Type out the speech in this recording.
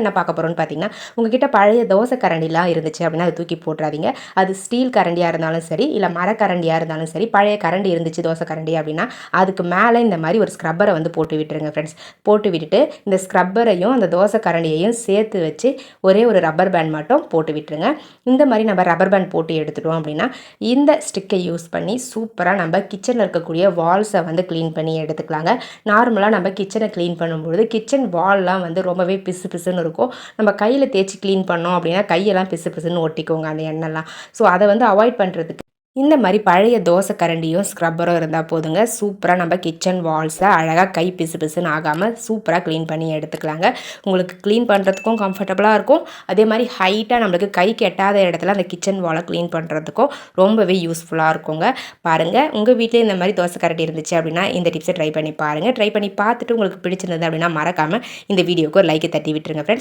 என்ன பார்க்க போகிறோம்னு பார்த்தீங்கன்னா, உங்ககிட்ட பழைய தோசை கரண்டிலாம் இருந்துச்சு அப்படின்னா அதை தூக்கி போட்டுறாதீங்க. அது ஸ்டீல் கரண்டியாக இருந்தாலும் சரி, இல்லை மரக்கரண்டியாக இருந்தாலும் சரி, பழைய கரண்டி இருந்துச்சு தோசை கரண்டி அப்படின்னா அதுக்கு மேலே இந்த மாதிரி ஒரு ஸ்க்ரப்பரை வந்து போட்டு விட்டுருங்க ஃப்ரெண்ட்ஸ். போட்டு விட்டுட்டு இந்த ஸ்க்ரப்பரையும் அந்த தோசை கரண்டியையும் சேர்த்து வச்சு ஒரே ஒரு ரப்பர் பேண்ட் மட்டும் போட்டு விட்டுருங்க. இந்த மாதிரி நம்ம ரப்பர் பேண்ட் போட்டு எடுத்துட்டோம் அப்படின்னா இந்த ஸ்டிக்கை யூஸ் பண்ணி சூப்பராக நம்ம கிச்சனில் இருக்கக்கூடிய வால்ஸை வந்து க்ளீன் பண்ணி எடுத்துக்கலாங்க. நார்மலாக நம்ம கிச்சனை க்ளீன் பண்ணும்பொழுது கிச்சன் வால்லாம் வந்து ரொம்பவே பிசு பிசுன்னு இருக்கும். நம்ம கையில் தேய்ச்சி க்ளீன் பண்ணோம் அப்படின்னா கையெல்லாம் பிசு பிசுன்னு ஒட்டிக்கோங்க அந்த எண்ணெய்லாம். ஸோ அதை வந்து அவாய்ட் பண்ணுறதுக்கு இந்த மாதிரி பழைய தோசை கரண்டியும் ஸ்க்ரப்பரும் இருந்தால் போதுங்க. சூப்பராக நம்ம கிச்சன் வால்ஸை அழகாக கை பிசு பிசுன்னு ஆகாமல் சூப்பராக க்ளீன் பண்ணி எடுத்துக்கலாங்க. உங்களுக்கு க்ளீன் பண்ணுறதுக்கும் கம்ஃபர்டபுளாக இருக்கும். அதே மாதிரி ஹைட்டாக நம்மளுக்கு கைக்கு எட்டாத இடத்துல அந்த கிச்சன் வாலை க்ளீன் பண்ணுறதுக்கும் ரொம்பவே யூஸ்ஃபுல்லாக இருக்குங்க. பாருங்கள், உங்கள் வீட்டிலே இந்த மாதிரி தோசை கரண்டி இருந்துச்சு அப்படின்னா இந்த டிப்ஸை ட்ரை பண்ணி பாருங்கள். ட்ரை பண்ணி பார்த்துட்டு உங்களுக்கு பிடிச்சிருந்தது அப்படின்னா மறக்காமல் இந்த வீடியோக்கு ஒரு லைக்கை தட்டி விட்டுருங்க ஃப்ரெண்ட்ஸ்.